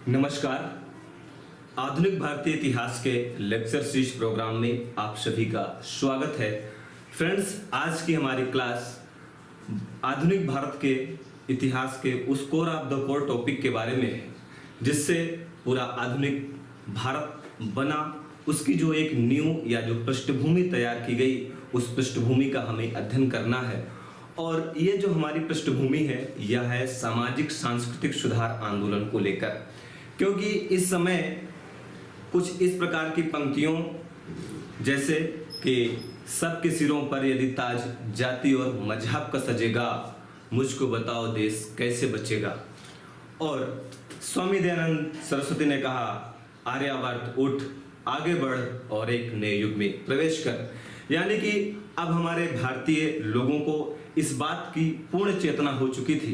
नमस्कार। आधुनिक भारतीय इतिहास के लेक्चर सीरीज प्रोग्राम में आप सभी का स्वागत है। फ्रेंड्स, आज की हमारी क्लास आधुनिक भारत के इतिहास के उस core of the core topic के बारे में है जिससे पूरा आधुनिक भारत बना, उसकी जो एक नींव या जो पृष्ठभूमि तैयार की गई, उस पृष्ठभूमि का हमें अध्ययन करना है। और ये जो हमारी पृष्ठभूमि है यह है सामाजिक सांस्कृतिक सुधार आंदोलन को लेकर, क्योंकि इस समय कुछ इस प्रकार की पंक्तियों जैसे कि सबके सिरों पर यदि ताज जाति और मजहब का सजेगा, मुझको बताओ देश कैसे बचेगा। और स्वामी दयानंद सरस्वती ने कहा, आर्यावर्त उठ, आगे बढ़ और एक नए युग में प्रवेश कर। यानी कि अब हमारे भारतीय लोगों को इस बात की पूर्ण चेतना हो चुकी थी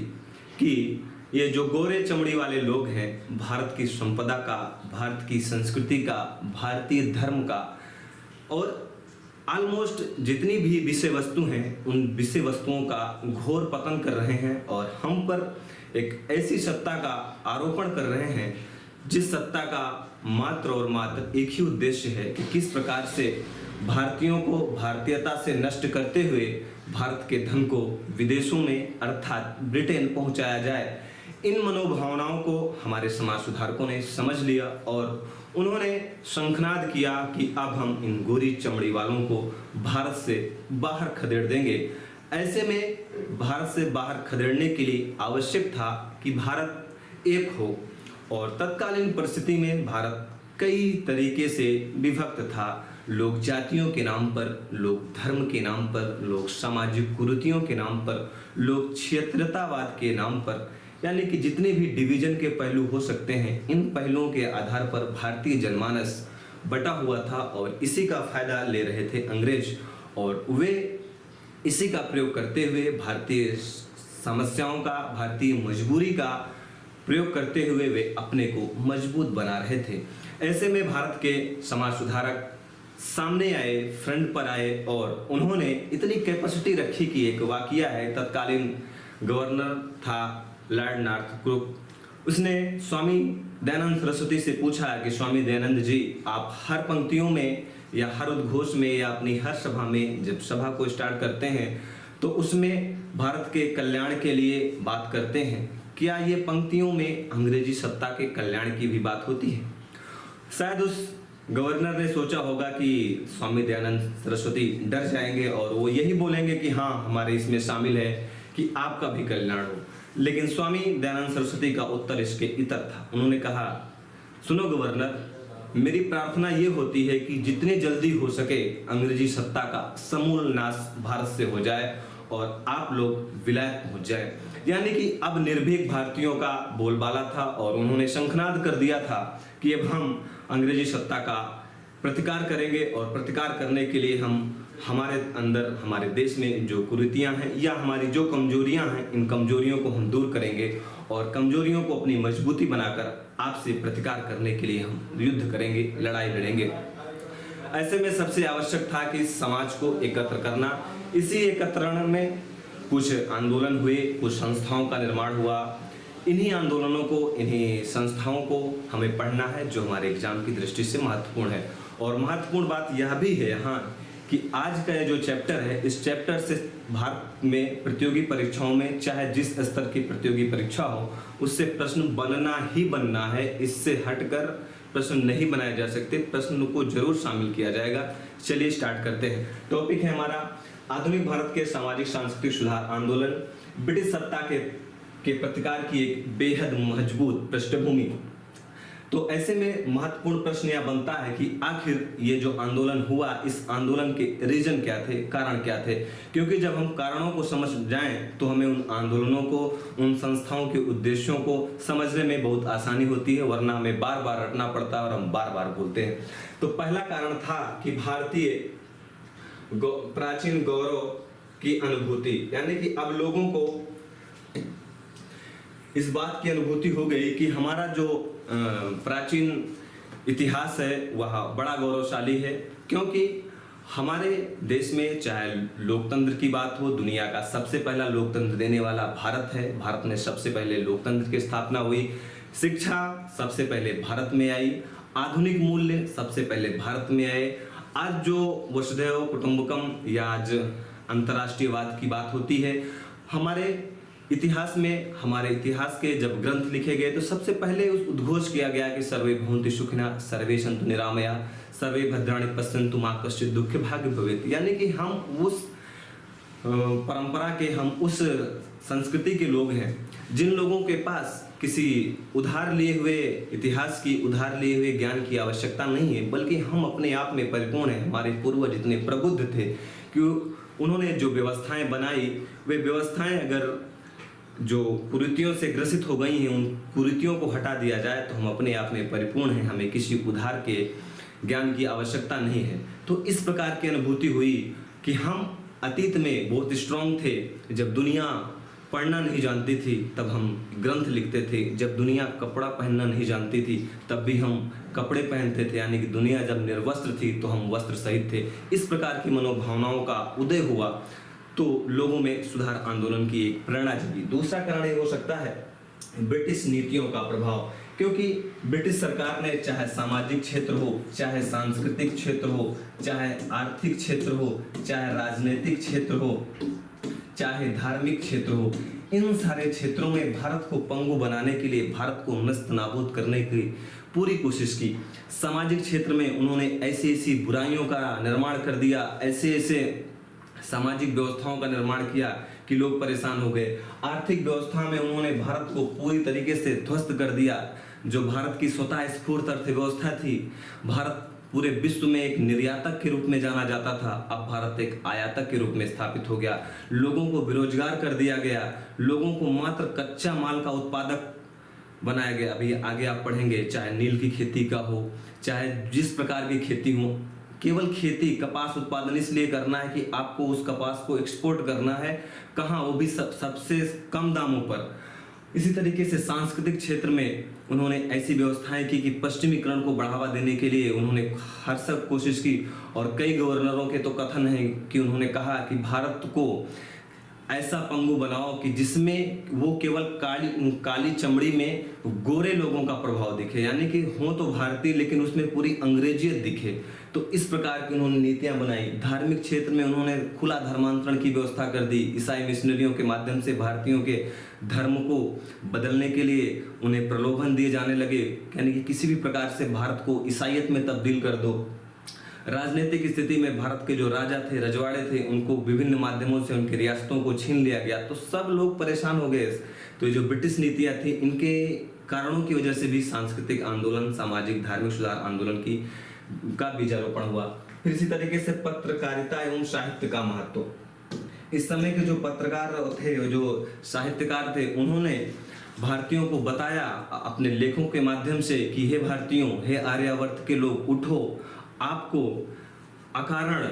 कि ये जो गोरे चमड़ी वाले लोग हैं, भारत की संपदा का, भारत की संस्कृति का, भारतीय धर्म का और ऑलमोस्ट जितनी भी विषय वस्तु हैं, उन विषय वस्तुओं का घोर पतन कर रहे हैं और हम पर एक ऐसी सत्ता का आरोपण कर रहे हैं जिस सत्ता का मात्र और मात्र एक ही उद्देश्य है कि किस प्रकार से भारतीयों को भारतीयता से नष्ट करते हुए भारत के धन को विदेशों में अर्थात ब्रिटेन पहुंचाया जाए। इन मनोभावनाओं को हमारे समाज सुधारकों ने समझ लिया और उन्होंने शंखनाद किया कि अब हम इन गोरी चमड़ी वालों को भारत से बाहर खदेड़ देंगे। ऐसे में भारत से बाहर खदेड़ने के लिए आवश्यक था कि भारत एक हो, और तत्कालीन परिस्थिति में भारत कई तरीके से विभक्त था। लोग जातियों के नाम पर, लोग धर्म के नाम पर, लोग सामाजिक कुरीतियों के नाम पर, लोग क्षेत्रतावाद के नाम पर, यानी कि जितने भी डिवीजन के पहलू हो सकते हैं, इन पहलुओं के आधार पर भारतीय जनमानस बटा हुआ था और इसी का फायदा ले रहे थे अंग्रेज। और वे इसी का प्रयोग करते हुए भारतीय समस्याओं का, भारतीय मजबूरी का प्रयोग करते हुए वे अपने को मजबूत बना रहे थे। ऐसे में भारत के समाज सुधारक सामने आए, फ्रंट पर आए और उन्होंने इतनी कैपेसिटी रखी कि एक वाकया है, तत्कालीन गवर्नर था लॉर्ड नॉर्थ क्रुक। उसने स्वामी दयानंद सरस्वती से पूछा कि स्वामी दयानंद जी, आप हर पंक्तियों में या हर उद्घोष में या अपनी हर सभा में जब सभा को स्टार्ट करते हैं तो उसमें भारत के कल्याण के लिए बात करते हैं, क्या ये पंक्तियों में अंग्रेजी सत्ता के कल्याण की भी बात होती है? शायद उस गवर्नर ने सोचा होगा कि स्वामी दयानंद सरस्वती डर जाएंगे और वो यही बोलेंगे कि हाँ, हमारे इसमें शामिल है कि आपका भी कल्याण हो। लेकिन स्वामी दयानंद सरस्वती का उत्तर इसके इतर था। उन्होंने कहा, सुनो गवर्नर, मेरी प्रार्थना ये होती है कि जितने जल्दी हो सके अंग्रेजी सत्ता का समूल नाश भारत से हो जाए और आप लोग विलायत पहुंच जाए। यानी कि अब निर्भीक भारतीयों का बोलबाला था और उन्होंने शंखनाद कर दिया था कि अब हम अंग्रेजी सत्ता का प्रतिकार करेंगे और प्रतिकार करने के लिए हम हमारे अंदर, हमारे देश में जो कुरीतियां हैं या हमारी जो कमजोरियां हैं, इन कमजोरियों को हम दूर करेंगे और कमजोरियों को अपनी मजबूती बनाकर आपसे प्रतिकार करने के लिए हम युद्ध करेंगे, लड़ाई लड़ेंगे। ऐसे में सबसे आवश्यक था कि समाज को एकत्र करना। इसी एकत्रण में कुछ आंदोलन हुए, कुछ संस्थाओं का निर्माण हुआ। इन्हीं आंदोलनों को, इन्हीं संस्थाओं को हमें पढ़ना है जो हमारे एग्जाम की दृष्टि से महत्वपूर्ण है। और महत्वपूर्ण बात यह भी है यहाँ कि आज का जो चैप्टर है, इस चैप्टर से भारत में प्रतियोगी परीक्षाओं में चाहे जिस स्तर की प्रतियोगी परीक्षा हो, उससे प्रश्न बनना ही बनना है। इससे हटकर प्रश्न नहीं बनाए जा सकते, प्रश्न को जरूर शामिल किया जाएगा। चलिए स्टार्ट करते हैं। टॉपिक है हमारा आधुनिक भारत के सामाजिक सांस्कृतिक सुधार आंदोलन, ब्रिटिश सत्ता के प्रतिकार की एक बेहद मजबूत पृष्ठभूमि। तो ऐसे में महत्वपूर्ण प्रश्न यह बनता है कि आखिर ये जो आंदोलन हुआ, इस आंदोलन के रीजन क्या थे, कारण क्या थे? क्योंकि जब हम कारणों को समझ जाएं तो हमें उन आंदोलनों को, उन संस्थाओं के उद्देश्यों को समझने में बहुत आसानी होती है, वरना हमें बार बार रटना पड़ता है और हम बार बार भूलते हैं। तो पहला कारण था कि भारतीय प्राचीन गौरव की अनुभूति, यानी कि अब लोगों को इस बात की अनुभूति हो गई कि हमारा जो प्राचीन इतिहास है वह बड़ा गौरवशाली है, क्योंकि हमारे देश में चाहे लोकतंत्र की बात हो, दुनिया का सबसे पहला लोकतंत्र देने वाला भारत है। भारत में सबसे पहले लोकतंत्र की स्थापना हुई। शिक्षा सबसे पहले भारत में आई, आधुनिक मूल्य सबसे पहले भारत में आए। आज जो वसुधैव कुटुंबकम या आज अंतर्राष्ट्रीयवाद की बात होती है, हमारे इतिहास में, हमारे इतिहास के जब ग्रंथ लिखे गए तो सबसे पहले उद्घोष किया गया कि सर्वे भवन्तु सुखिनः, सर्वे सन्तु निरामया, सर्वे भद्राणि पश्यन्तु मा कश्चित् दुःख भाग् भवेत्। यानी कि हम उस परंपरा के, हम उस संस्कृति के लोग हैं जिन लोगों के पास किसी उधार लिए हुए इतिहास की, उधार लिए हुए ज्ञान की आवश्यकता नहीं है, बल्कि हम अपने आप में परिपूर्ण हैं। हमारे पूर्वज इतने प्रबुद्ध थे कि उन्होंने जो व्यवस्थाएं बनाई, वे व्यवस्थाएं अगर जो कुरीतियों से ग्रसित हो गई हैं, उन कुरीतियों को हटा दिया जाए तो हम अपने आप में परिपूर्ण हैं, हमें किसी उधार के ज्ञान की आवश्यकता नहीं है। तो इस प्रकार की अनुभूति हुई कि हम अतीत में बहुत स्ट्रांग थे। जब दुनिया पढ़ना नहीं जानती थी तब हम ग्रंथ लिखते थे, जब दुनिया कपड़ा पहनना नहीं जानती थी तब भी हम कपड़े पहनते थे, यानी कि दुनिया जब निर्वस्त्र थी तो हम वस्त्र सहित थे। इस प्रकार की मनोभावनाओं का उदय हुआ तो लोगों में सुधार आंदोलन की एक प्रेरणा जगी। दूसरा कारण ये हो सकता है ब्रिटिश नीतियों का प्रभाव, क्योंकि ब्रिटिश सरकार ने चाहे सामाजिक क्षेत्र हो, चाहे सांस्कृतिक क्षेत्र हो, चाहे आर्थिक क्षेत्र हो, चाहे राजनीतिक क्षेत्र हो, चाहे धार्मिक क्षेत्र हो, इन सारे क्षेत्रों में भारत को पंगु बनाने के लिए, भारत को नस्त नाबूद करने की पूरी कोशिश की। सामाजिक क्षेत्र में उन्होंने ऐसी ऐसी बुराइयों का निर्माण कर दिया, ऐसे ऐसे सामाजिक व्यवस्थाओं का निर्माण किया कि लोग परेशान हो गए। आर्थिक व्यवस्था में उन्होंने भारत को पूरी तरीके से ध्वस्त कर दिया। जो भारत की स्वतः स्फूर्त अर्थव्यवस्था थी, भारत पूरे विश्व में एक निर्यातक के रूप में जाना जाता था, अब भारत एक आयातक के रूप में स्थापित हो गया। लोगों को बेरोजगार कर दिया गया, लोगों को मात्र कच्चा माल का उत्पादक बनाया गया। अभी आगे आप पढ़ेंगे, चाहे नील की खेती का हो, चाहे जिस प्रकार की खेती हो, केवल खेती, कपास उत्पादन इसलिए करना है कि आपको उस कपास को एक्सपोर्ट करना है, कहाँ, वो भी सबसे कम दामों पर। इसी तरीके से सांस्कृतिक क्षेत्र में उन्होंने ऐसी व्यवस्थाएं की कि पश्चिमीकरण को बढ़ावा देने के लिए उन्होंने हर सब कोशिश की। और कई गवर्नरों के तो कथन है कि उन्होंने कहा कि भारत को ऐसा पंगु बनाओ कि जिसमें वो केवल काली चमड़ी में गोरे लोगों का प्रभाव दिखे, यानी कि हो तो भारतीय लेकिन उसमें पूरी अंग्रेजियत दिखे। तो इस प्रकार की उन्होंने नीतियां बनाई। धार्मिक क्षेत्र में उन्होंने खुला धर्मांतरण की व्यवस्था कर दी। ईसाई मिशनरियों के माध्यम से भारतीयों के धर्म को बदलने के लिए उन्हें प्रलोभन दिए जाने लगे, यानी कि किसी भी प्रकार से भारत को ईसाईयत में तब्दील कर दो। राजनीतिक स्थिति में भारत के जो राजा थे, रजवाड़े थे, उनको विभिन्न माध्यमों से उनकी रियासतों को छीन लिया गया, तो सब लोग परेशान हो गए। तो ये जो ब्रिटिश नीतियां थी, इनके कारणों की वजह से भी सांस्कृतिक आंदोलन, सामाजिक धार्मिक सुधार आंदोलन का बीजारोपण हुआ। फिर इसी तरीके से पत्रकारिता एवं साहित्य का महत्व। इस समय के जो पत्रकार थे, जो साहित्यकार थे, उन्होंने भारतीयों को बताया अपने लेखों के माध्यम से कि हे भारतीयों, हे आर्यावर्त के लोग, उठो, आपको अकारण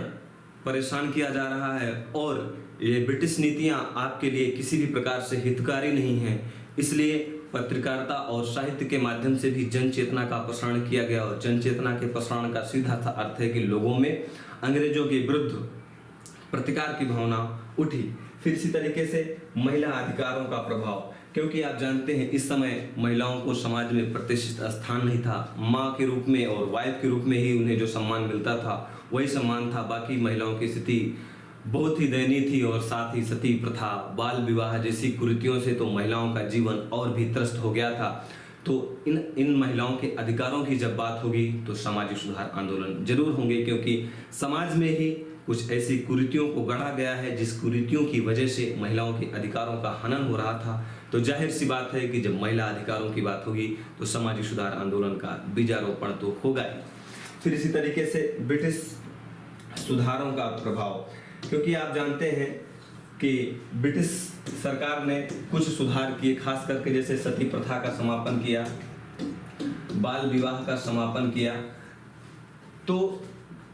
परेशान किया जा रहा है और ये ब्रिटिश नीतियां आपके लिए किसी भी प्रकार से हितकारी नहीं है। इसलिए पत्रकारिता और साहित्य के माध्यम से भी जन चेतना का प्रसारण किया गया। और जन चेतना के प्रसारण का सीधा अर्थ है कि लोगों में अंग्रेजों के विरुद्ध प्रतिकार की भावना उठी। फिर इसी तरीके से महिला अधिकारों का प्रभाव, क्योंकि आप जानते हैं इस समय महिलाओं को समाज में प्रतिष्ठित स्थान नहीं था। माँ के रूप में और वाइफ के रूप में ही उन्हें जो सम्मान मिलता था वही सम्मान था। बाकी महिलाओं की स्थिति बहुत ही दयनीय थी। और साथ ही सती प्रथा, बाल विवाह जैसी कुरीतियों से तो महिलाओं का जीवन और भी त्रस्त हो गया था। तो इन महिलाओं के अधिकारों की जब बात होगी तो सामाजिक सुधार आंदोलन जरूर होंगे, क्योंकि समाज में ही कुछ ऐसी कुरीतियों को गढ़ा गया है जिस कुरीतियों की वजह से महिलाओं के अधिकारों का हनन हो रहा था। तो जाहिर सी बात है कि जब महिला अधिकारों की बात होगी तो सामाजिक सुधार आंदोलन का बीजारोपण तो होगा ही। फिर इसी तरीके से ब्रिटिश सुधारों का प्रभाव, क्योंकि आप जानते हैं कि ब्रिटिश सरकार ने कुछ सुधार किए, खास करके जैसे सती प्रथा का समापन किया, बाल विवाह का समापन किया। तो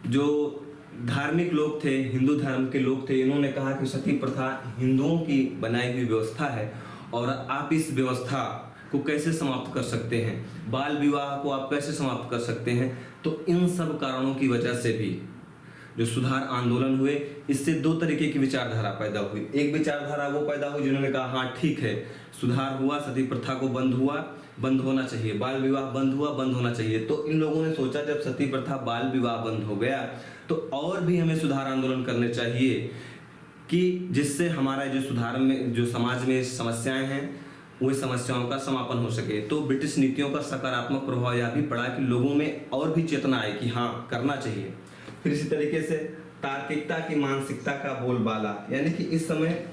जो धार्मिक लोग थे, हिंदू धर्म के लोग थे, इन्होंने कहा कि सती प्रथा हिंदुओं की बनाई हुई व्यवस्था है और आप इस व्यवस्था को कैसे समाप्त कर सकते हैं, बाल विवाह को आप कैसे समाप्त कर सकते हैं। तो इन सब कारणों की वजह से भी जो सुधार आंदोलन हुए, इससे दो तरीके की विचारधारा पैदा हुई। एक विचारधारा वो पैदा हुई जिन्होंने कहा हाँ ठीक है, सुधार हुआ, सती प्रथा को बंद होना चाहिए, बाल विवाह बंद हुआ, बंद होना चाहिए। तो इन लोगों ने सोचा जब सती प्रथा, बाल विवाह बंद हो गया तो और भी हमें सुधार आंदोलन करने चाहिए कि जिससे हमारा जो सुधार में, जो समाज में समस्याएं हैं, वो समस्याओं का समापन हो सके। तो ब्रिटिश नीतियों का सकारात्मक प्रभाव यह भी पड़ा कि लोगों में और भी चेतना आई कि हाँ करना चाहिए। फिर इसी तरीके से तार्किकता की मानसिकता का बोलबाला, यानी कि इस समय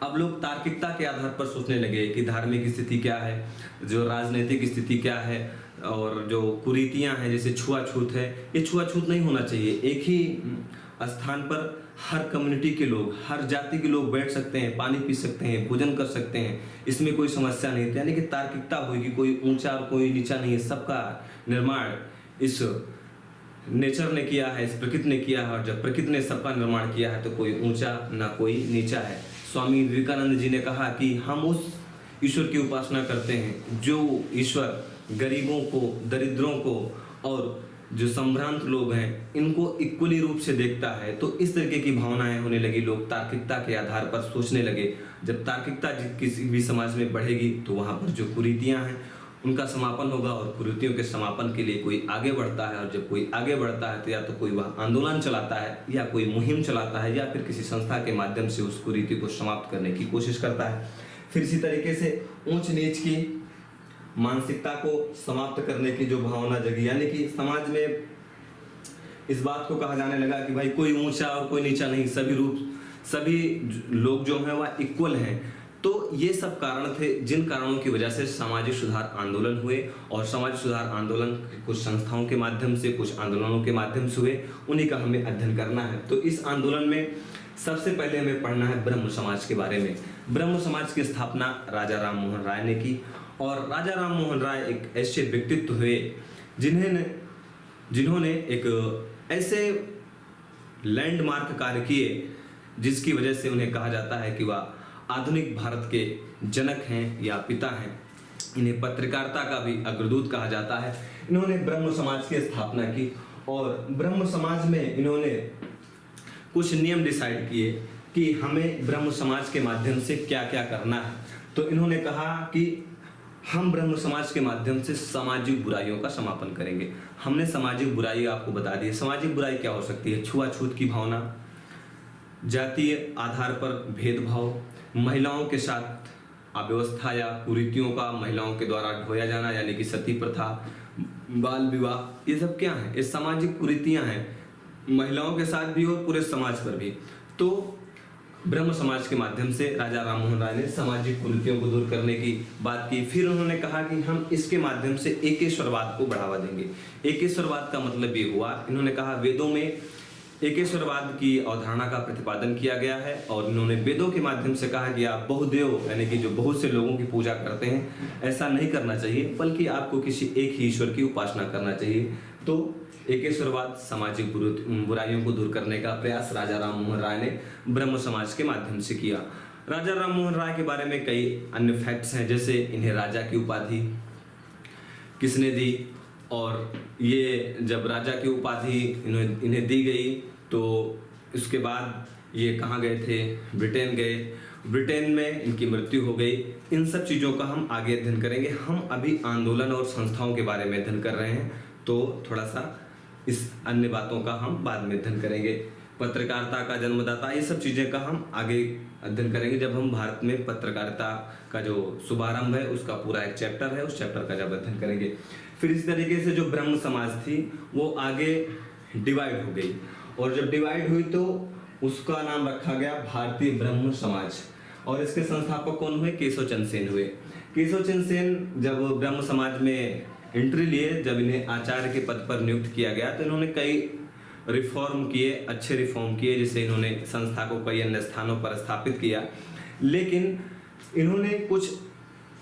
अब लोग तार्किकता के आधार पर सोचने लगे कि धार्मिक स्थिति क्या है, जो राजनीतिक स्थिति क्या है, और जो कुरीतियां हैं जैसे छुआछूत है, ये छुआछूत नहीं होना चाहिए। एक ही स्थान पर हर कम्युनिटी के लोग, हर जाति के लोग बैठ सकते हैं, पानी पी सकते हैं, भोजन कर सकते हैं, इसमें कोई समस्या नहीं थी। यानी कि तार्किकता हुई कि कोई ऊंचा और कोई नीचा नहीं है, सबका निर्माण इस नेचर ने किया है, इस प्रकृति ने किया है, और जब प्रकृति ने सबका निर्माण किया है तो कोई ऊंचा ना कोई नीचा है। स्वामी विवेकानंद जी ने कहा कि हम उस ईश्वर की उपासना करते हैं जो ईश्वर गरीबों को, दरिद्रों को और जो संभ्रांत लोग हैं इनको इक्वली रूप से देखता है। तो इस तरीके की भावनाएं होने लगी, लोग तार्किकता के आधार पर सोचने लगे। जब तार्किकता किसी भी समाज में बढ़ेगी तो वहाँ पर जो कुरीतियां हैं उनका समापन होगा, और कुरीतियों के समापन के लिए कोई आगे बढ़ता है, और जब कोई आगे बढ़ता है तो या तो कोई वह आंदोलन चलाता है, या कोई मुहिम चलाता है, या फिर किसी संस्था के माध्यम से उस कुरीति को समाप्त करने की कोशिश करता है। फिर इसी तरीके से ऊंच नीच की मानसिकता को समाप्त करने की जो भावना जगी, यानी कि समाज में इस बात को कहा जाने लगा कि भाई कोई ऊंचा और कोई नीचा नहीं, सभी लोग जो हैं वह इक्वल हैं। तो ये सब कारण थे जिन कारणों की वजह से सामाजिक सुधार आंदोलन हुए, और सामाजिक सुधार आंदोलन कुछ संस्थाओं के माध्यम से, कुछ आंदोलनों के माध्यम से हुए, उन्हीं का हमें अध्ययन करना है। तो इस आंदोलन में सबसे पहले हमें पढ़ना है ब्रह्म समाज के बारे में। ब्रह्म समाज की स्थापना राजा राम मोहन राय ने की, और राजा राम मोहन राय एक ऐसे व्यक्तित्व हुए जिन्होंने एक ऐसे लैंडमार्क कार्य किए जिसकी वजह से उन्हें कहा जाता है कि वह आधुनिक भारत के जनक हैं या पिता हैं। इन्हें पत्रकारिता का भी अग्रदूत कहा जाता है। इन्होंने ब्रह्म समाज की स्थापना की, और ब्रह्म समाज में इन्होंने कुछ नियम डिसाइड किए कि हमें ब्रह्म समाज के माध्यम से क्या क्या करना है। तो इन्होंने कहा कि हम ब्रह्म समाज के माध्यम से सामाजिक बुराइयों का समापन करेंगे। हमने सामाजिक बुराई आपको बता दी। सामाजिक बुराई क्या हो सकती है? छुआछूत की भावना, जातीय आधार पर भेदभाव, महिलाओं के साथ अव्यवस्था या कुरीतियों का महिलाओं के द्वारा ढोया जाना, यानी कि सती प्रथा, बाल विवाह, ये सब क्या है? ये सामाजिक कुरीतियां हैं, महिलाओं के साथ भी और पूरे समाज पर भी। तो ब्रह्म समाज के माध्यम से राजा राम मोहन राय ने सामाजिक कुरीतियों को दूर करने की बात की। फिर उन्होंने कहा कि हम इसके माध्यम से एकेश्वरवाद को बढ़ावा देंगे। एकेश्वरवाद का मतलब ये हुआ, इन्होंने कहा वेदों में एकेश्वरवाद की अवधारणा का प्रतिपादन किया गया है, और इन्होंने वेदों के माध्यम से कहा कि आप बहुदेव, यानी कि जो बहुत से लोगों की पूजा करते हैं, ऐसा नहीं करना चाहिए, बल्कि आपको किसी एक ही ईश्वर की उपासना करना चाहिए। तो एकेश्वरवाद, सामाजिक बुराइयों को दूर करने का प्रयास राजा राम मोहन राय ने ब्रह्म समाज के माध्यम से किया। राजा राम मोहन राय के बारे में कई अन्य फैक्ट्स हैं, जैसे इन्हें राजा की उपाधि किसने दी, और ये जब राजा की उपाधि इन्हें दी गई तो उसके बाद ये कहाँ गए थे? ब्रिटेन गए। ब्रिटेन में इनकी मृत्यु हो गई। इन सब चीज़ों का हम आगे अध्ययन करेंगे। हम अभी आंदोलन और संस्थाओं के बारे में अध्ययन कर रहे हैं, तो थोड़ा सा इस अन्य बातों का हम बाद में अध्ययन करेंगे। पत्रकारिता का जन्मदाता, ये सब चीज़ें का हम आगे अध्ययन करेंगे जब हम भारत में पत्रकारिता का जो शुभारंभ है उसका पूरा एक चैप्टर है, उस चैप्टर का जब अध्ययन करेंगे। फिर इस तरीके से जो ब्रह्म समाज थी वो आगे डिवाइड हो गई, और जब डिवाइड हुई तो उसका नाम रखा गया भारतीय ब्रह्म समाज। और इसके संस्थापक कौन हुए? केशव चंद्र सेन हुए। केशव चंद्र सेन जब ब्रह्म समाज में एंट्री लिए, जब इन्हें आचार्य के पद पर नियुक्त किया गया, तो इन्होंने कई रिफॉर्म किए, अच्छे रिफॉर्म किए, जिससे इन्होंने संस्था को कई अन्य स्थानों पर स्थापित किया। लेकिन इन्होंने कुछ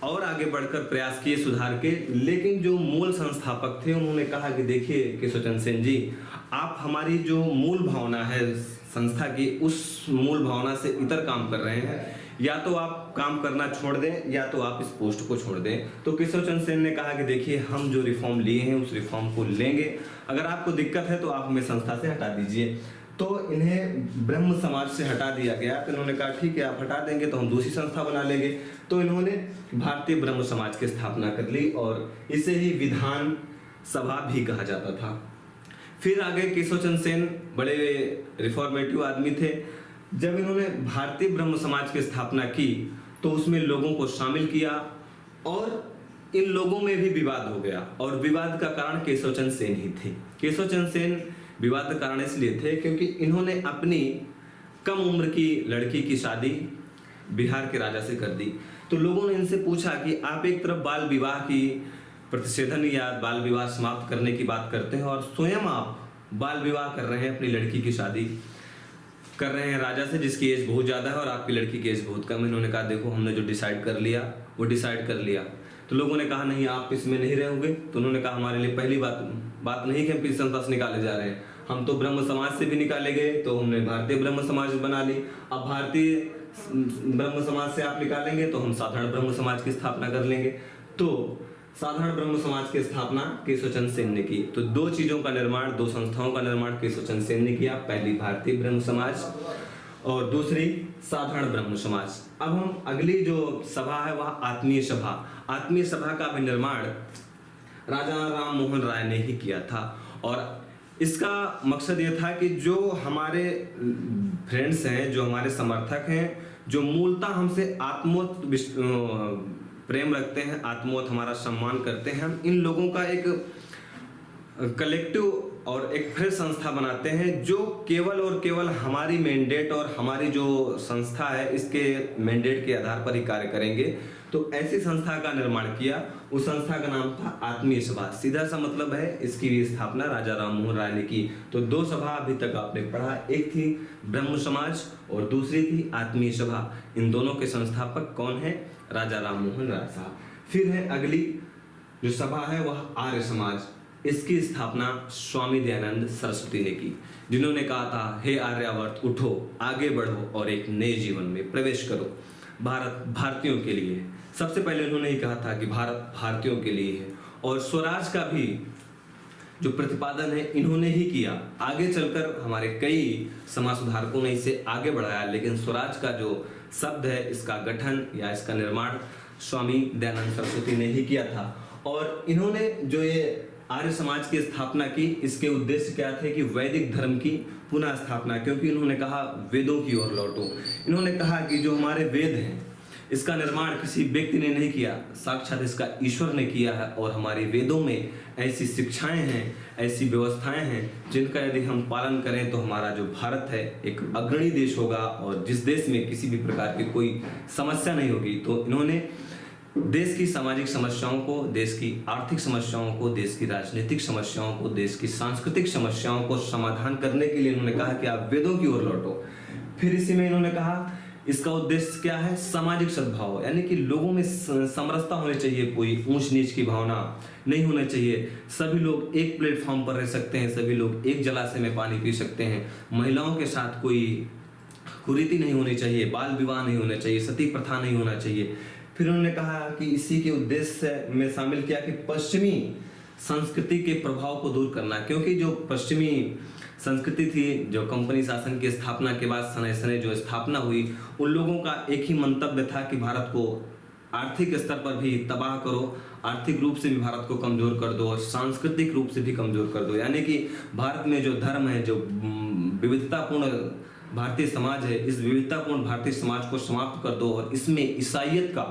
और आगे बढ़कर प्रयास किए सुधार के, लेकिन जो मूल संस्थापक थे उन्होंने कहा कि देखिए केशव चंद्र सेन जी, आप हमारी जो मूल भावना है संस्था की, उस मूल भावना से इतर काम कर रहे हैं। या तो आप काम करना छोड़ दें या तो आप इस पोस्ट को छोड़ दें। तो केशव चंद्र सेन ने कहा कि देखिए हम जो रिफॉर्म लिए हैं उस रिफॉर्म को लेंगे, अगर आपको दिक्कत है तो आप हमें संस्था से हटा दीजिए। तो इन्हें ब्रह्म समाज से हटा दिया गया। तो इन्होंने कहा ठीक है आप हटा देंगे तो हम दूसरी संस्था बना लेंगे। तो इन्होंने भारतीय ब्रह्म समाज की स्थापना कर ली और इसे ही विधान सभा भी कहा जाता था। फिर आगे केशव चंद्र सेन बड़े रिफॉर्मेटिव आदमी थे। जब इन्होंने भारतीय ब्रह्म समाज की स्थापना की तो उसमें लोगों को शामिल किया और इन लोगों में भी विवाद हो गया और विवाद का कारण केशव चंद्र सेन ही थे। केशव चंद्र सेन विवाद का कारण इसलिए थे क्योंकि इन्होंने अपनी कम उम्र की लड़की की शादी बिहार के राजा से कर दी। तो लोगों ने इनसे पूछा कि आप एक तरफ बाल विवाह की प्रतिषेधन या बाल विवाह समाप्त करने की बात करते हैं और स्वयं आप बाल विवाह कर रहे हैं, अपनी लड़की की शादी कर रहे हैं राजा से जिसकी एज बहुत ज़्यादा है और आपकी लड़की की एज बहुत कम है। इन्होंने कहा देखो हमने जो डिसाइड कर लिया वो डिसाइड कर लिया। तो लोगों ने कहा नहीं आप इसमें नहीं रहोगे। तो उन्होंने कहा हमारे लिए पहली बात नहीं कि हम किसी संस्था से निकाले जा रहे हैं, हम तो ब्रह्म समाज से भी निकाले गए तो हमने भारतीय ब्रह्म समाज बना ली। अब भारतीय ब्रह्म समाज से आप निकालेंगे तो हम साधारण ब्रह्म समाज की स्थापना कर लेंगे। तो साधारण ब्रह्म समाज की स्थापना केशव चंद्र सेन ने की। तो दो चीजों का निर्माण, दो संस्थाओं का निर्माण केशव चंद्र सेन ने किया, पहली भारतीय ब्रह्म समाज और दूसरी साधारण ब्रह्म समाज। अब हम अगली जो सभा है वह आत्मीय सभा। आत्मीय सभा का भी निर्माण राजा राम मोहन राय ने ही किया था और इसका मकसद यह था कि जो हमारे फ्रेंड्स हैं, जो हमारे समर्थक हैं, जो मूलतः हमसे आत्मोत प्रेम रखते हैं, आत्मोत हमारा सम्मान करते हैं, हम इन लोगों का एक कलेक्टिव और एक फ्रेश संस्था बनाते हैं जो केवल और केवल हमारी मैंडेट और हमारी जो संस्था है इसके मैंडेट के आधार पर ही कार्य करेंगे। तो ऐसी संस्था का निर्माण किया, उस संस्था का नाम था आत्मीय सभा। सीधा सा मतलब है इसकी भी स्थापना राजा राम मोहन राय ने की। तो दो सभा अभी तक आपने पढ़ा, एक थी ब्रह्म समाज और दूसरी थी आत्मीय सभा। इन दोनों के संस्थापक कौन है? राजा राम मोहन राय साहब। फिर है अगली जो सभा है वह आर्य समाज। इसकी स्थापना स्वामी दयानंद सरस्वती ने की, जिन्होंने कहा था हे आर्यावर्त उठो, आगे बढ़ो और एक नए जीवन में प्रवेश करो। भारत भारतीयों के लिए है। सबसे पहले उन्होंने ही कहा था कि भारत भारतीयों के लिए है और स्वराज का भी जो प्रतिपादन है इन्होंने ही किया। आगे चलकर हमारे कई समाज सुधारकों ने इसे आगे बढ़ाया, लेकिन स्वराज का जो शब्द है इसका गठन या इसका निर्माण स्वामी दयानंद सरस्वती ने ही किया था। और इन्होंने जो ये आर्य समाज की स्थापना की, इसके उद्देश्य क्या थे कि वैदिक धर्म की पुनः स्थापना, क्योंकि इन्होंने कहा वेदों की ओर लौटो। इन्होंने कहा कि जो हमारे वेद हैं इसका निर्माण किसी व्यक्ति ने नहीं किया, साक्षात इसका ईश्वर ने किया है और हमारे वेदों में ऐसी शिक्षाएं हैं, ऐसी व्यवस्थाएं हैं जिनका यदि हम पालन करें तो हमारा जो भारत है एक अग्रणी देश होगा और जिस देश में किसी भी प्रकार की कोई समस्या नहीं होगी। तो इन्होंने देश की सामाजिक समस्याओं को, देश की आर्थिक समस्याओं को, देश की राजनीतिक समस्याओं को, देश की सांस्कृतिक समस्याओं को समाधान करने के लिए इन्होंने कहा कि आप वेदों की ओर लौटो। फिर इसी में इन्होंने कहा इसका उद्देश्य क्या है? सामाजिक सद्भाव, यानी कि लोगों में समरसता होनी चाहिए, कोई ऊंच नीच की भावना नहीं होनी चाहिए। सभी लोग एक प्लेटफॉर्म पर रह सकते हैं, सभी लोग एक जलाशय में पानी पी सकते हैं। महिलाओं के साथ कोई कुरीति नहीं होनी चाहिए, बाल विवाह नहीं होना चाहिए, सती प्रथा नहीं होना चाहिए। फिर उन्होंने कहा कि इसी के उद्देश्य में शामिल किया कि पश्चिमी संस्कृति के प्रभाव को दूर करना, क्योंकि जो पश्चिमी संस्कृति थी, जो कंपनी शासन की स्थापना के बाद सने सने जो स्थापना हुई, उन लोगों का एक ही मंतव्य था कि भारत को आर्थिक स्तर पर भी तबाह करो, आर्थिक रूप से भी भारत को कमजोर कर दो और सांस्कृतिक रूप से भी कमजोर कर दो। यानी कि भारत में जो धर्म है, जो विविधतापूर्ण भारतीय समाज है, इस विविधतापूर्ण भारतीय समाज को समाप्त कर दो और इसमें ईसाइयत का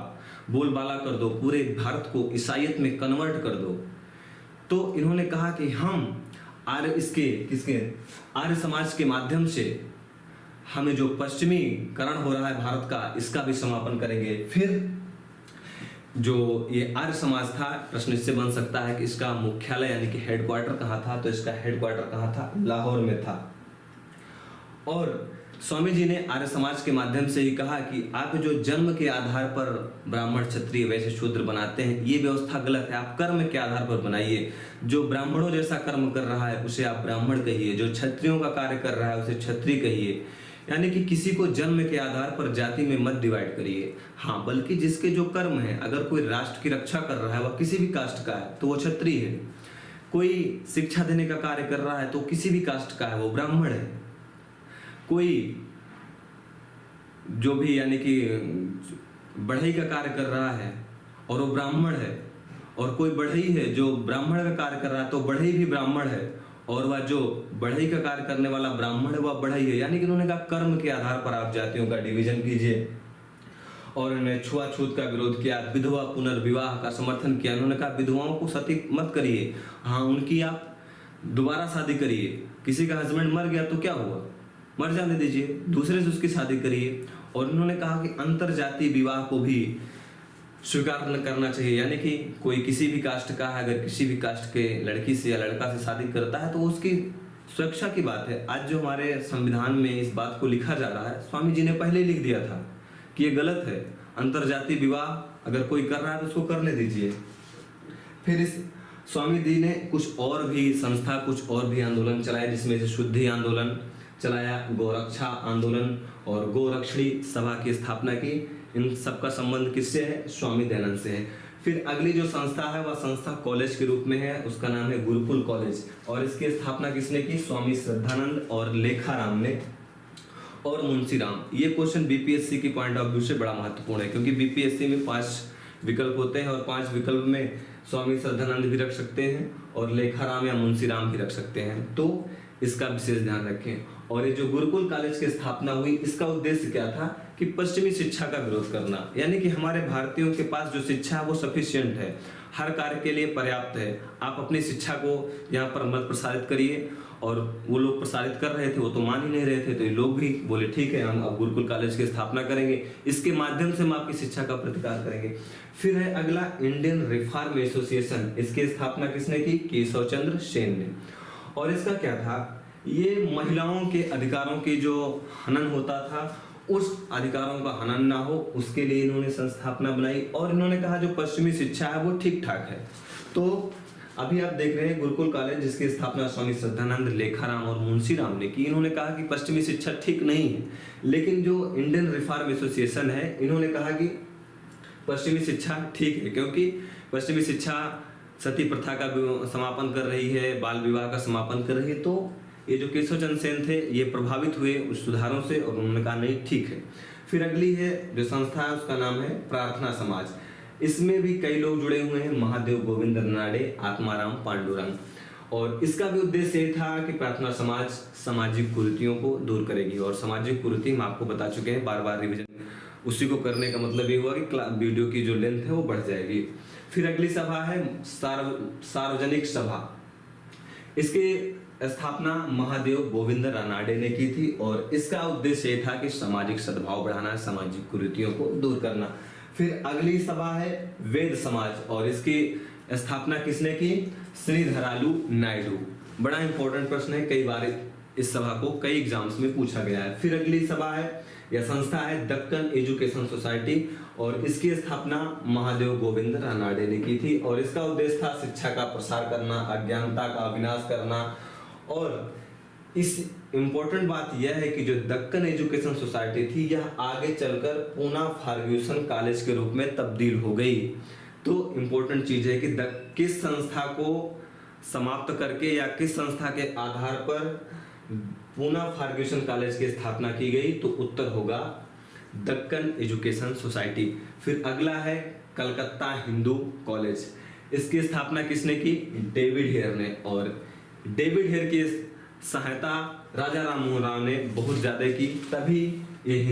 बोलबाला कर दो, पूरे भारत को ईसाइयत में कन्वर्ट कर दो। तो इन्होंने कहा कि हम आर्य समाज के माध्यम से हमें जो पश्चिमीकरण हो रहा है भारत का, इसका भी समापन करेंगे। फिर जो ये आर्य समाज था, प्रश्न इससे बन सकता है कि इसका मुख्यालय यानी कि हेडक्वार्टर कहाँ था? तो इसका हेडक्वार्टर कहाँ था? लाहौर में था। और स्वामी जी ने आर्य समाज के माध्यम से ही कहा कि आप जो जन्म के आधार पर ब्राह्मण क्षत्रिय वैश्य शूद्र बनाते हैं, ये व्यवस्था गलत है। आप कर्म के आधार पर बनाइए। जो ब्राह्मणों जैसा कर्म कर रहा है उसे आप ब्राह्मण कहिए, जो क्षत्रियों का कार्य कर रहा है उसे क्षत्रिय कहिए। यानी कि किसी को जन्म के आधार पर जाति में मत डिवाइड करिए, हाँ, बल्कि जिसके जो कर्म है, अगर कोई राष्ट्र की रक्षा कर रहा है वह किसी भी कास्ट का है तो वो क्षत्रिय है, कोई शिक्षा देने का कार्य कर रहा है तो किसी भी कास्ट का है वो ब्राह्मण है, कोई जो भी यानी कि बढ़ई का कार्य कर रहा है और वो ब्राह्मण है, और कोई बढ़ई है जो ब्राह्मण का कार्य कर रहा है तो बढ़ई भी ब्राह्मण है, और वह जो बढ़ई का कार्य करने वाला ब्राह्मण है वह बढ़ई है। यानी कि उन्होंने कहा कर्म के आधार पर आप जातियों का डिवीजन कीजिए, और उन्होंने छुआछूत का विरोध किया, विधवा पुनर्विवाह का समर्थन किया। उन्होंने कहा विधवाओं को सती मत करिए, हाँ, उनकी आप दोबारा शादी करिए, किसी का हस्बैंड मर गया तो क्या हुआ, मर जाने दीजिए, दूसरे से उसकी शादी करिए। और उन्होंने कहा कि अंतर जाति विवाह को भी स्वीकार न करना चाहिए, यानी कि कोई किसी भी कास्ट का है, अगर किसी भी कास्ट के लड़की से या लड़का से शादी करता है तो उसकी सुरक्षा की बात है। आज जो हमारे संविधान में इस बात को लिखा जा रहा है, स्वामी जी ने पहले ही लिख दिया था कि ये गलत है, अंतर जाति विवाह अगर कोई कर रहा है तो उसको करने दीजिए। फिर इस स्वामी जी ने कुछ और भी संस्था, कुछ और भी आंदोलन चलाए, जिसमें से शुद्धि आंदोलन चलाया, गोरक्षा आंदोलन और गोरक्षणी सभा की स्थापना की। इन सबका संबंध किससे है? स्वामी दयानंद से है। फिर अगली जो संस्था है वह संस्था कॉलेज के रूप में है, उसका नाम है गुरुकुल कॉलेज, और इसकी स्थापना किसने की? स्वामी श्रद्धानंद और लेखाराम ने और मुंशीराम। ये क्वेश्चन बीपीएससी की पॉइंट ऑफ व्यू से बड़ा महत्वपूर्ण है, क्योंकि बीपीएससी में 5 विकल्प होते हैं और 5 विकल्प में स्वामी श्रद्धानंद भी रख सकते हैं और लेखाराम या मुंशीराम भी रख सकते हैं, तो इसका विशेष ध्यान रखें। और ये जो गुरुकुल कॉलेज की स्थापना हुई, इसका उद्देश्य क्या था कि पश्चिमी शिक्षा का विरोध करना, यानी कि हमारे भारतीयों के पास जो शिक्षा है वो सफिशिएंट है, हर कार्य के लिए पर्याप्त है, आप अपनी शिक्षा को यहाँ पर मत प्रसारित करिए। और वो लोग प्रसारित कर रहे थे, वो तो मान ही नहीं रहे थे, तो ये लोग भी बोले ठीक है, हम अब गुरुकुल कॉलेज की स्थापना करेंगे, इसके माध्यम से हम आपकी शिक्षा का प्रतिकार करेंगे। फिर है अगला इंडियन रिफॉर्म एसोसिएशन, इसकी स्थापना किसने की? केशव चंद्र सेन ने। और इसका क्या था? ये महिलाओं के अधिकारों की जो हनन होता था, उस अधिकारों का हनन ना हो, उसके लिए इन्होंने संस्थापना बनाई। और इन्होंने कहा जो पश्चिमी शिक्षा है वो ठीक ठाक है। तो अभी आप देख रहे हैं गुरुकुल कॉलेज, जिसकी स्थापना स्वामी श्रद्धानंद, लेखाराम और मुंशीराम ने की। इन्होंने कहा कि पश्चिमी शिक्षा ठीक नहीं है, लेकिन जो इंडियन रिफॉर्म एसोसिएशन है, इन्होंने कहा कि पश्चिमी शिक्षा ठीक है, क्योंकि पश्चिमी शिक्षा सती प्रथा का समापन कर रही है, बाल विवाह का समापन कर रही है। तो ये जो केशव चंद्र सेन थे ये प्रभावित हुए उस सुधारों से, और उन्होंने कहा नहीं ठीक है। फिर अगली है जो संस्था है, उसका नाम है प्रार्थना समाज। इसमें भी कई लोग जुड़े हुए हैं, महादेव गोविंद रनाडे, आत्माराम पांडुरंग। और इसका भी उद्देश्य ये था कि प्रार्थना समाज सामाजिक कुरीतियों को दूर करेगी। और सामाजिक कुरीति हम आपको बता चुके हैं, बार बार रिविजन उसी को करने का मतलब ये हुआ कि वीडियो की जो लेंथ है वो बढ़ जाएगी। फिर अगली सभा है सार्वजनिक सभा। इसकी स्थापना महादेव गोविंद रानाडे ने की थी, और इसका उद्देश्य ये था कि सामाजिक सद्भाव बढ़ाना, सामाजिक कुरीतियों को दूर करना। फिर अगली सभा है वेद समाज, और इसकी स्थापना किसने की? श्रीधरालु नायडू। बड़ा इंपॉर्टेंट प्रश्न है, कई बार इस सभा को कई एग्जाम्स में पूछा गया है। फिर अगली सभा है या संस्था है दक्कन एजुकेशन सोसाइटी, और इसकी स्थापना महादेव गोविंद रानाडे ने की थी। और इसका उद्देश्य था शिक्षा का प्रसार करना, अज्ञानता का विनाश करना। और इस इम्पोर्टेंट बात यह है कि जो दक्कन एजुकेशन सोसाइटी थी, यह आगे चलकर पूना फर्ग्यूसन कॉलेज के रूप में तब्दील हो गई। तो इम्पोर्टेंट चीज है कि किस संस्था को समाप्त करके या किस संस्था के आधार पर पूना फर्ग्यूसन कॉलेज की स्थापना की गई, तो उत्तर होगा दक्कन एजुकेशन सोसाइटी। फिर अगला है कलकत्ता हिंदू कॉलेज। इसकी स्थापना किसने की? डेविड हेयर ने। और डेविड हेयर की सहायता राजा राम मोहन राव ने बहुत ज्यादा की, तभी ये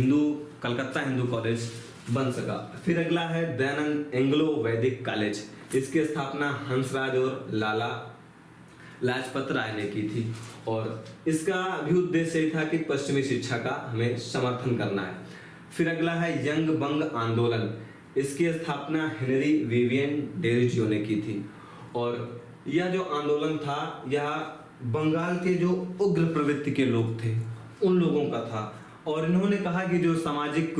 कलकत्ता हिंदू कॉलेज बन सका। फिर अगला है दयानंद एंग्लो वैदिक कॉलेज। इसकी स्थापना हंसराज और लाला लाजपत राय ने की थी, और इसका भी उद्देश्य था कि पश्चिमी शिक्षा का हमें समर्थन करना है। फिर अगला है यंग बंग आंदोलन। इसकी स्थापना हेनरी विवियन डेरिजियो ने की थी, और यह जो आंदोलन था यह बंगाल के जो उग्र प्रवृत्ति के लोग थे उन लोगों का था। और इन्होंने कहा कि जो सामाजिक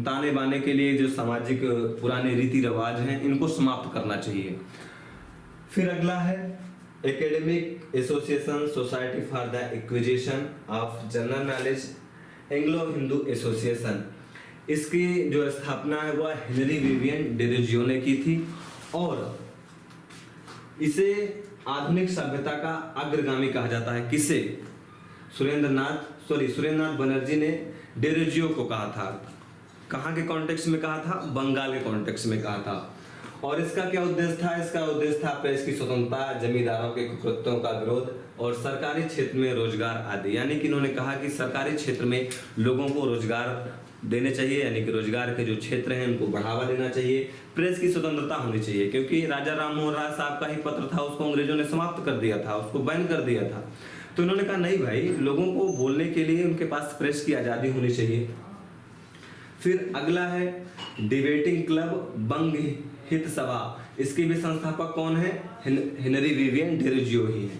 ताने बाने के लिए जो सामाजिक पुराने रीति रिवाज हैं, इनको समाप्त करना चाहिए। फिर अगला है academic association society for the acquisition of general knowledge. Anglo Hindu association, इसकी जो स्थापना है वह हेनरी विवियन डेरोजियो ने की थी और इसे आधुनिक सभ्यता का अग्रगामी कहा जाता है। किसे? सुरेंद्रनाथ बनर्जी ने डेरोजियो को कहा था। कहाँ के कॉन्टेक्स्ट में कहा था? बंगाल के कॉन्टेक्स्ट में कहा था। और इसका क्या उद्देश्य था? इसका उद्देश्य था प्रेस की स्वतंत्रता, जमींदारों के कुकृत्यों का विरोध और सरकारी क्षेत्र में रोजगार आदि। यानी कि इन्होंने कहा कि सरकारी क्षेत्र में लोगों को रोजगार देने चाहिए, यानी कि रोजगार के जो क्षेत्र हैं उनको बढ़ावा देना चाहिए, प्रेस की स्वतंत्रता होनी चाहिए, क्योंकि राजा राम मोहन राय साहब का ही पत्र था, उसको अंग्रेजों ने समाप्त कर दिया था, उसको बैन कर दिया था। तो इन्होंने कहा नहीं भाई, लोगों को बोलने के लिए उनके पास प्रेस की आजादी होनी चाहिए। फिर अगला है डिबेटिंग क्लब बंग हित सभा, इसके भी संस्थापक कौन है? हेनरी विवियन डेरोजियो ही है।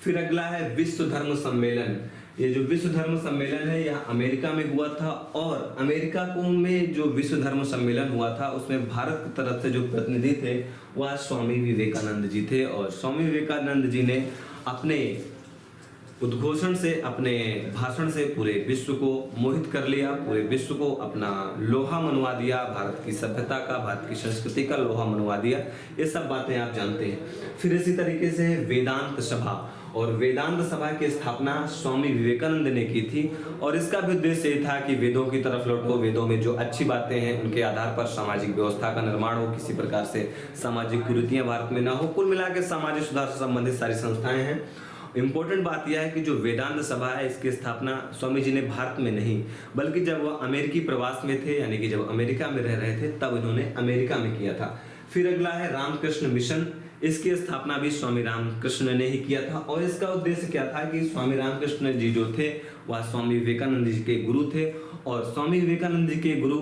फिर अगला है विश्व धर्म सम्मेलन। ये जो विश्व धर्म सम्मेलन है यह अमेरिका में हुआ था और अमेरिका में जो विश्व धर्म सम्मेलन हुआ था उसमें भारत की तरफ से जो प्रतिनिधि थे वह स्वामी विवेकानंद जी थे। और स्वामी विवेकानंद जी ने अपने उद्घोषण से, अपने भाषण से पूरे विश्व को मोहित कर लिया, पूरे विश्व को अपना लोहा मनवा दिया, भारत की सभ्यता का, भारत की संस्कृति का लोहा मनवा दिया। ये सब बातें आप जानते हैं। फिर इसी तरीके से वेदांत सभा, और वेदांत सभा की स्थापना स्वामी विवेकानंद ने की थी और इसका भी उद्देश्य ये था कि वेदों की तरफ लौटो, वेदों में जो अच्छी बातें हैं उनके आधार पर सामाजिक व्यवस्था का निर्माण हो, किसी प्रकार से सामाजिक कुरीतियां भारत में ना हो। कुल मिला के सामाजिक सुधार से संबंधित सारी संस्थाएं हैं। इंपॉर्टेंट बात यह है कि जो वेदांत सभा है इसकी स्थापना स्वामी जी ने भारत में नहीं बल्कि जब वह अमेरिकी प्रवास में थे, यानी कि जब अमेरिका में रह रहे थे तब इन्होंने अमेरिका में किया था। फिर अगला है रामकृष्ण मिशन, इसकी स्थापना भी स्वामी रामकृष्ण ने ही किया था और इसका उद्देश्य क्या था कि स्वामी रामकृष्ण जी जो थे वह स्वामी विवेकानंद जी के गुरु थे और स्वामी विवेकानंद जी के गुरु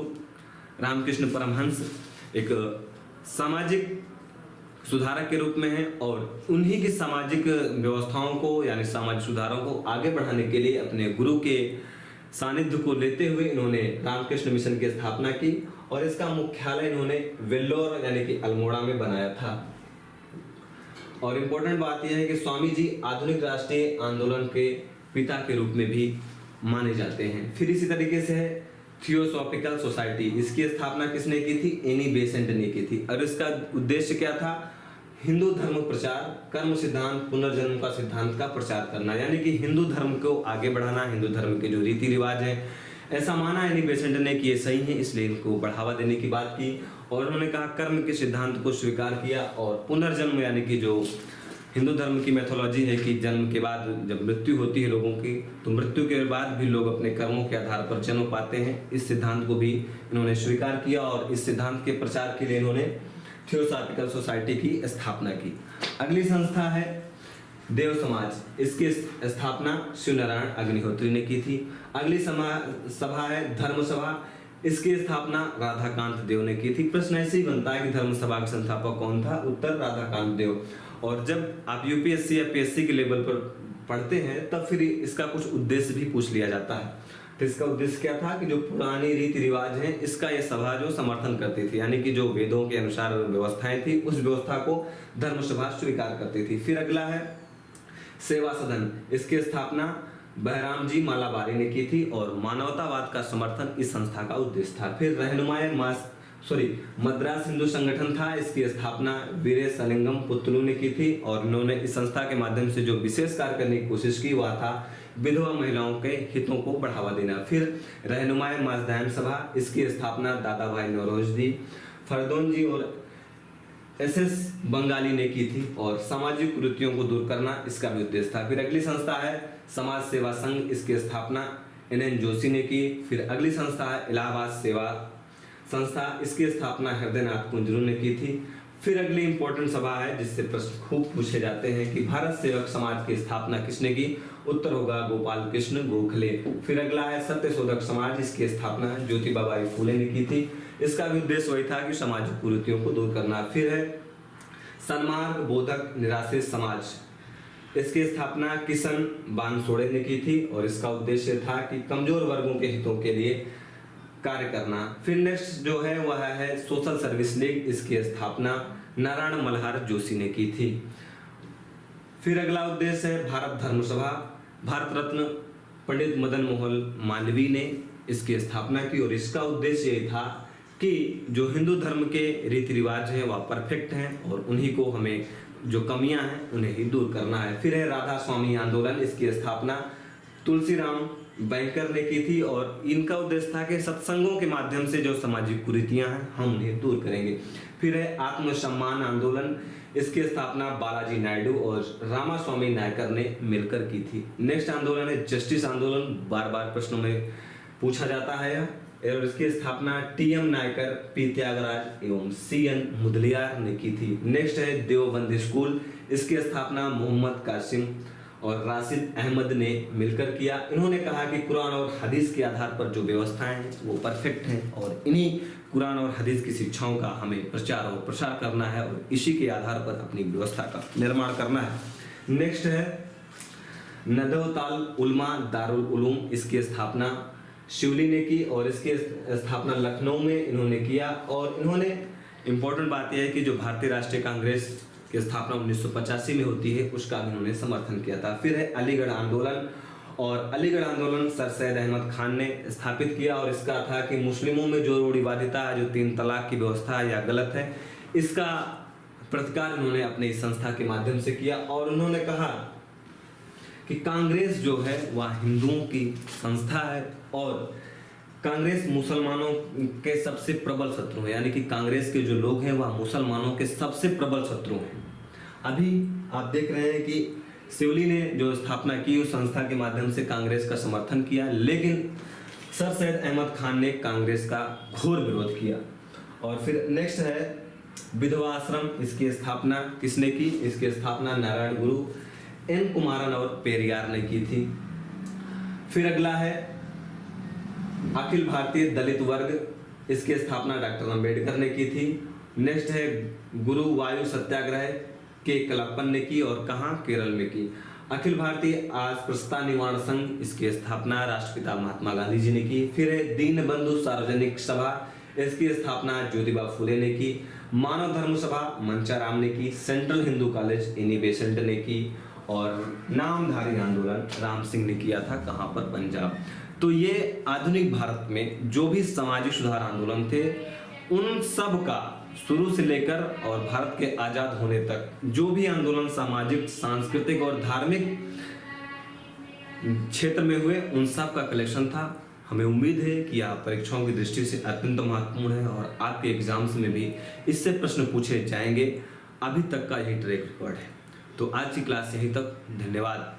रामकृष्ण परमहंस एक सामाजिक सुधारक के रूप में हैं और उन्हीं की सामाजिक व्यवस्थाओं को यानी सामाजिक सुधारों को आगे बढ़ाने के लिए अपने गुरु के सानिध्य को लेते हुए इन्होंने रामकृष्ण मिशन की स्थापना की और इसका मुख्यालय इन्होंने वेल्लोर यानी कि अल्मोड़ा में बनाया था। और इम्पोर्टेंट बात यह है कि स्वामी जी आधुनिक राष्ट्रीय आंदोलन के पिता के रूप में भी माने जाते हैं। फिर इसी तरीके से है थियोसॉफिकल सोसाइटी, इसकी स्थापना किसने की थी? एनी बेसेंट ने की थी और इसका उद्देश्य क्या था? हिंदू धर्म प्रचार, कर्म सिद्धांत, पुनर्जन्म का सिद्धांत का प्रचार करना, यानी कि हिंदू धर्म को आगे बढ़ाना, हिंदू धर्म के जो रीति रिवाज हैं ऐसा माना एनी बेसेंट ने कि ये सही है, इसलिए इनको बढ़ावा देने की बात की। और उन्होंने कहा कर्म के सिद्धांत को स्वीकार किया और पुनर्जन्म यानी कि जो हिंदू धर्म की मैथोलॉजी है कि जन्म के बाद जब मृत्यु होती है लोगों की तो मृत्यु के बाद भी लोग अपने कर्मों के आधार पर जन्म पाते हैं, इस सिद्धांत को भी इन्होंने स्वीकार किया और इस सिद्धांत के प्रचार के लिए इन्होंने थियोसॉफिकल सोसाइटी की स्थापना की। अगली संस्था है देव समाज, इसकी स्थापना शिव नारायण अग्निहोत्री ने की थी। अगली सभा है धर्म सभा, इसकी स्थापना राधाकांत देव ने की थी। प्रश्न ऐसे ही बनता है कि धर्म सभा का संस्थापक कौन था? उत्तर राधाकांत देव। और जब आप यूपीएससी या पीएससी के लेवल पर पढ़ते हैं तब फिर इसका कुछ उद्देश्य भी पूछ लिया जाता है। तो इसका उद्देश्य क्या था कि जो पुरानी रीति रिवाज हैं इसका यह सभा जो समर्थन करती थी, यानी कि जो वेदों के अनुसार व्यवस्थाएं थी उस व्यवस्था को धर्म सभा स्वीकार करती थी। फिर अगला है सेवा सदन, इसकी स्थापना बहराम जी मालाबारी ने की थी और मानवतावाद का समर्थन इस संस्था का उद्देश्य था। फिर रहनुमाय मद्रास हिंदू संगठन था, इसकी स्थापना वीरे सलिंगम पुत्तलू ने की थी और इन्होंने इस संस्था के माध्यम से जो विशेष कार्य करने की कोशिश की वह था विधवा महिलाओं के हितों को बढ़ावा देना। फिर रहनुमाय माजदान सभा, इसकी स्थापना दादा भाई नौरोजी फरदौन जी और एसएस बंगाली ने की थी और सामाजिक कुरीतियों को दूर करना इसका भी उद्देश्य था। फिर अगली संस्था है समाज सेवा संघ, इसकी स्थापना NN जोशी ने की। फिर अगली संस्था है इलाहाबाद सेवा संस्था, इसकी स्थापना हृदयनाथ कुंजरू ने की थी। फिर अगली इंपॉर्टेंट सभा है जिससे प्रश्न खूब पूछे जाते हैं कि भारत सेवक समाज की स्थापना किसने की? उत्तर होगा गोपाल कृष्ण गोखले। फिर अगला है सत्य शोधक समाज, इसकी स्थापना ज्योतिबा बाई फूले ने की थी। इसका भी उद्देश्य वही था कि सामाजिक कुरीतियों को दूर करना। फिर है सन्मार्ग बोधक निराश्रित समाज, इसकी स्थापना किशन बानसोड़े ने की थी और इसका उद्देश्य था कि कमजोर वर्गों के हितों के लिए कार्य करना। फिर नेक्स्ट जो है वह है सोशल सर्विस लीग, इसकी स्थापना नारायण मल्हार जोशी ने की थी। फिर अगला उद्देश्य है भारत धर्म सभा, भारत रत्न पंडित मदन मोहन मालवीय ने इसकी स्थापना की और इसका उद्देश्य ये था कि जो हिंदू धर्म के रीति रिवाज हैं वह परफेक्ट हैं और उन्हीं को हमें जो कमियां हैं उन्हें ही दूर करना है। फिर है राधा स्वामी आंदोलन, इसकी स्थापना तुलसीराम बैंकर ने की थी और इनका उद्देश्य था कि सत्संगों के माध्यम से जो सामाजिक कुरीतियां हैं हम उन्हें दूर करेंगे। फिर है आत्मसम्मान आंदोलन, इसकी स्थापना बालाजी नायडू और रामास्वामी नायकर ने मिलकर की थी। नेक्स्ट आंदोलन है जस्टिस आंदोलन, बार बार प्रश्नों में पूछा जाता है और इसकी स्थापना टीएम नायकर, पी त्यागराज एवं सीएन मुदलियार ने की थी। नेक्स्ट है देवबंद स्कूल, इसकी स्थापना मोहम्मद कासिम और राशिद अहमद ने मिलकर किया। इन्होंने कहा कि कुरान और हदीस के आधार पर जो व्यवस्थाएं हैं वो परफेक्ट हैं और इन्हीं कुरान और हदीस की शिक्षाओं का हमें प्रचार और प्रसार करना है और इसी के आधार पर अपनी व्यवस्था का निर्माण करना है। नेक्स्ट है नदवताल उलमा दारुल उलूम, इसकी स्थापना शिवली ने की और इसकी स्थापना लखनऊ में इन्होंने किया। और इन्होंने इम्पोर्टेंट बात यह है कि जो भारतीय राष्ट्रीय कांग्रेस की स्थापना 1985 में होती है उसका भी उन्होंने समर्थन किया था। फिर है अलीगढ़ आंदोलन, और अलीगढ़ आंदोलन सर सैयद अहमद खान ने स्थापित किया और इसका था कि मुस्लिमों में जो रूढ़िवादिता है, जो 3 तलाक की व्यवस्था है या गलत है, इसका प्रतिकार इन्होंने अपनी संस्था के माध्यम से किया। और उन्होंने कहा कि कांग्रेस जो है वह हिंदुओं की संस्था है और कांग्रेस मुसलमानों के सबसे प्रबल शत्रु है, यानी कि कांग्रेस के जो लोग हैं वह मुसलमानों के सबसे प्रबल शत्रु हैं। अभी आप देख रहे हैं कि शिवली ने जो स्थापना की उस संस्था के माध्यम से कांग्रेस का समर्थन किया, लेकिन सर सैयद अहमद खान ने कांग्रेस का घोर विरोध किया। और फिर नेक्स्ट है विधवा आश्रम, इसकी स्थापना किसने की? इसकी स्थापना नारायण गुरु, एन कुमारन और पेरियार ने की थी। फिर अगला है अखिल भारतीय दलित वर्ग, इसकी स्थापना डॉक्टर अंबेडकर ने की थी। नेक्स्ट है गुरु वायु सत्याग्रह के कलप्पन ने की और कहाँ? केरल में की। अखिल भारतीय अस्पृश्यता निवारण संघ, इसकी स्थापना राष्ट्रपिता महात्मा गांधी जी ने की। फिर है दीनबंधु सार्वजनिक सभा, इसकी स्थापना ज्योतिबा फुले ने की। मानव धर्म सभा मंचाराम ने की। Central Hindu college Annie Besant ने की और नामधारी आंदोलन राम सिंह ने किया था, कहाँ पर? पंजाब। तो ये आधुनिक भारत में जो भी सामाजिक सुधार आंदोलन थे उन सब का शुरू से लेकर और भारत के आजाद होने तक जो भी आंदोलन सामाजिक, सांस्कृतिक और धार्मिक क्षेत्र में हुए उन सब का कलेक्शन था। हमें उम्मीद है कि आप परीक्षाओं की दृष्टि से अत्यंत महत्वपूर्ण है और आपके एग्जाम्स में भी इससे प्रश्न पूछे जाएंगे। अभी तक का यही ट्रैक रिकॉर्ड है। तो आज की क्लास यहीं तक। धन्यवाद।